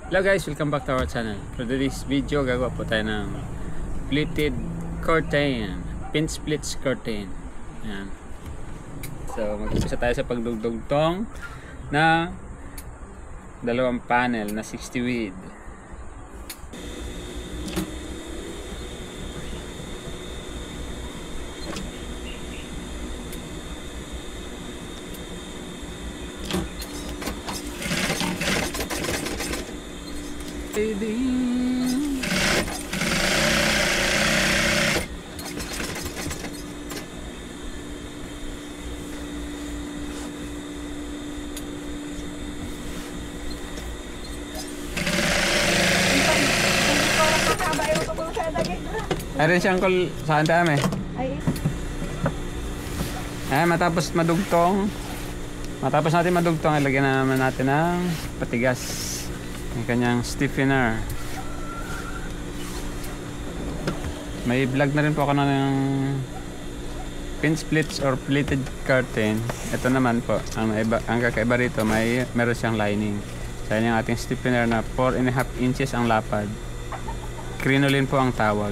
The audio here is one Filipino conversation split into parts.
Hello guys, welcome back to our channel. For today's video, gagawa po tayo ng pleated curtain, pin splits curtain. Ayan. So mag-umpisa tayo sa pagdugtong na dalawang panel na 60 width. Ayun siyang kul saan dami. Matapos natin madugtong, ilagyan na naman natin ng patigas. Yung kanyang stiffener. May vlog na rin po ako ng pin splits or pleated curtain. Ito naman po, ang kakaiba rito, meron siyang lining. So yan yung ating stiffener na 4.5 inches ang lapad. Crinoline po ang tawag.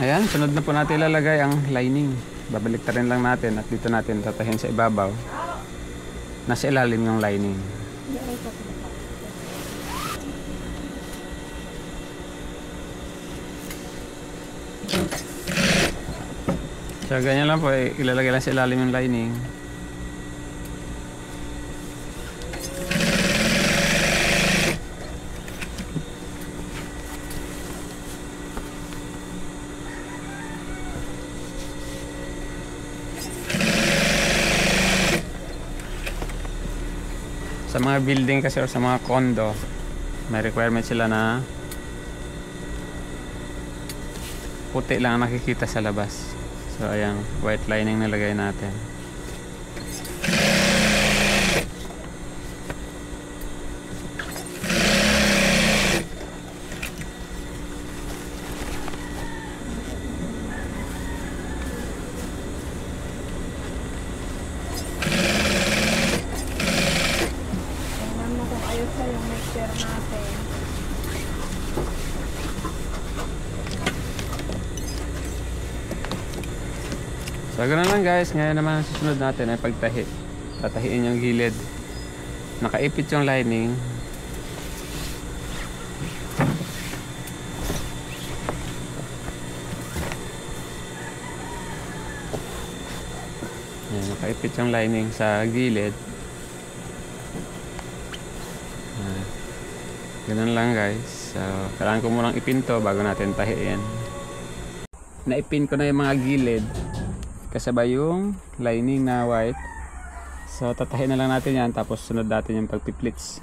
Ayan, sunod na po natin ilalagay ang lining. Babalik rin lang natin at dito natin tatahin sa ibabaw. Nasa ilalim yung lining. So ganyan lang po, ilalagay lang sa ilalim yung lining. Sa mga building kasi o sa mga condo, may requirement sila na puti lang ang nakikita sa labas. So ayan, white lining nilagay natin. So ganoon lang guys, ngayon naman ang susunod natin ay pagtahi. Tatahiin yung gilid. Nakaipit yung lining. Ayan, nakaipit yung lining sa gilid. Ganun lang guys. So kailangan ko munang ipinto bago natin tahiin. Naipin ko na yung mga gilid kasabay yung lining na white. So tatahin na lang natin yan, tapos sunod natin yung pagpiplits.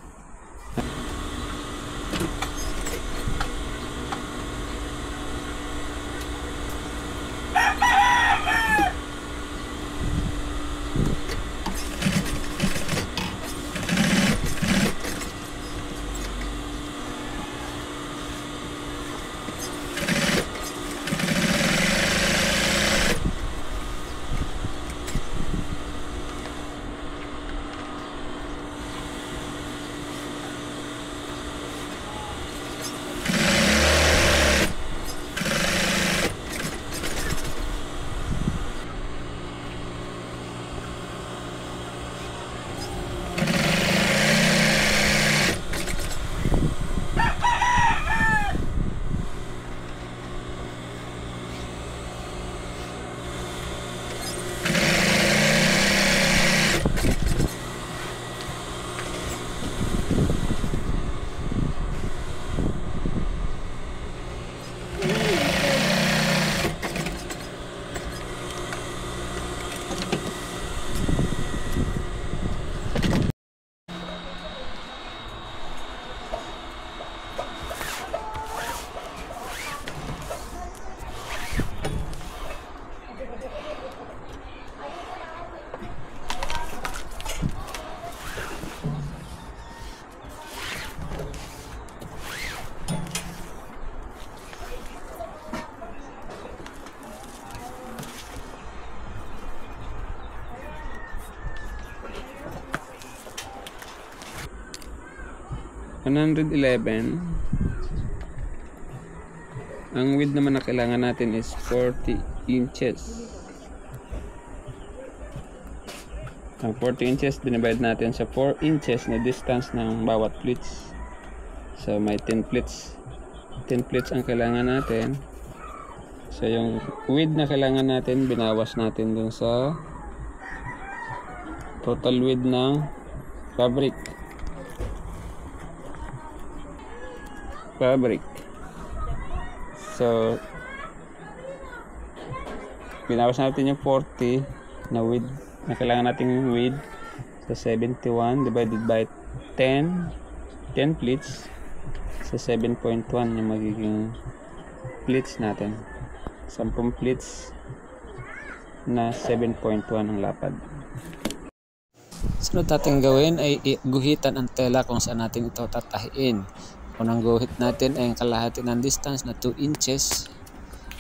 111. Ang width naman na kailangan natin is 40 inches. Ang 40 inches dinivide natin sa 4 inches na distance ng bawat pleats. So may 10 pleats. 10 pleats ang kailangan natin. So yung width na kailangan natin binawas natin dun sa total width ng fabric. So binawas natin yung 40 na width na kailangan nating width. So 71 divided by 10 pleats. So 7.1 yung magiging pleats natin. 10 pleats na 7.1 ang lapad. Sunod natin gawin ay guhitan ang tela kung saan natin ito tatahiin. Unang guhit natin ay ang kalahati ng distance na 2 inches.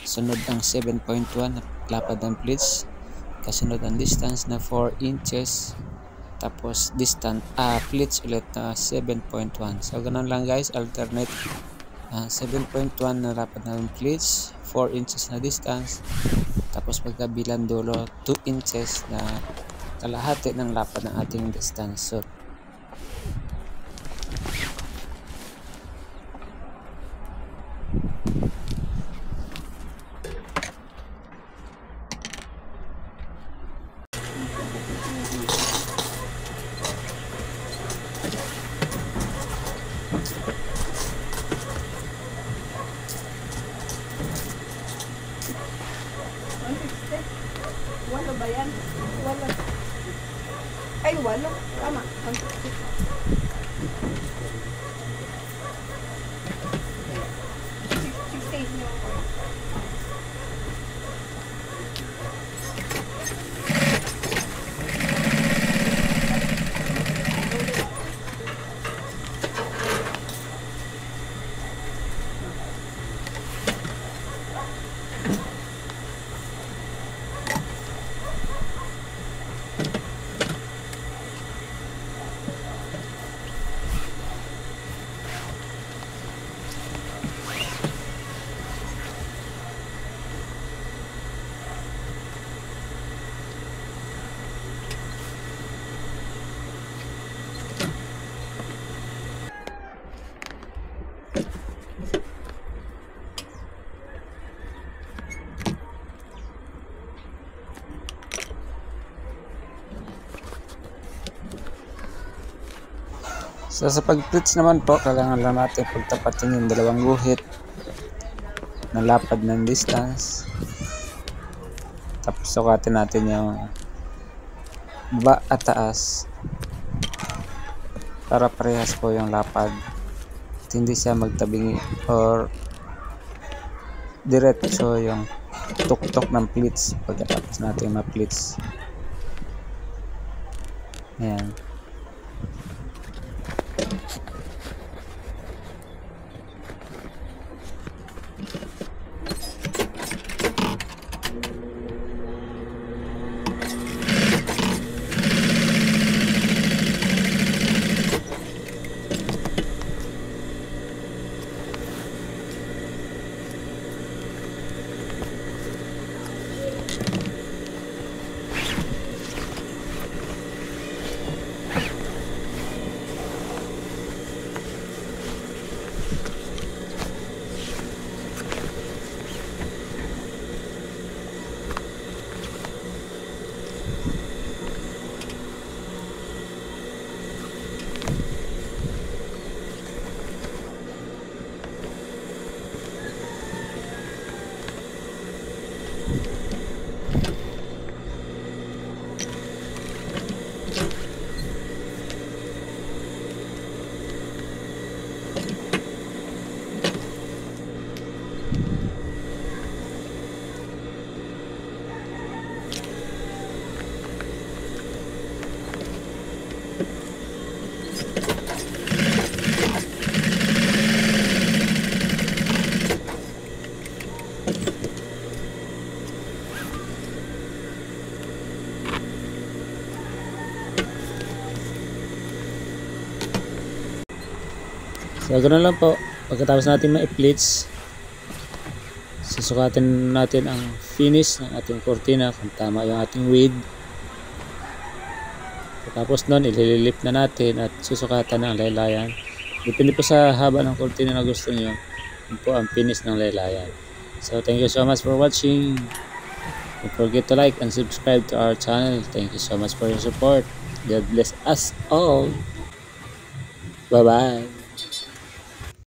Sunod ang 7.1 na lapad ng pleats. Kasunod ang distance na 4 inches. Tapos pleats ulit na 7.1. So ganun lang guys, alternate. 7.1 na lapad ng pleats, 4 inches na distance. Tapos pagkabilang dulo 2 inches na kalahati ng lapad ng ating distance. So walo ba yan? Walo. Ay, walo. Tama. 16. So sa pag-pleats naman po, kailangan lang natin pagtapatin yung dalawang guhit na lapad ng distance. Tapos sukatin natin yung baba at taas para parehas po yung lapad at hindi siya magtabingi or diretso yung tuktok ng pleats pagkatapos natin ma-pleats. Ayan. So ganoon lang po. Pagkatapos natin ma-pleats, susukatin natin ang finish ng ating kortina kung tama yung ating width. Tapos nun, ililip na natin at susukatan ng laylayan. Depende po sa haba ng kortina na gusto nyo. Yun po ang finish ng laylayan. So thank you so much for watching. Don't forget to like and subscribe to our channel. Thank you so much for your support. God bless us all. Bye bye.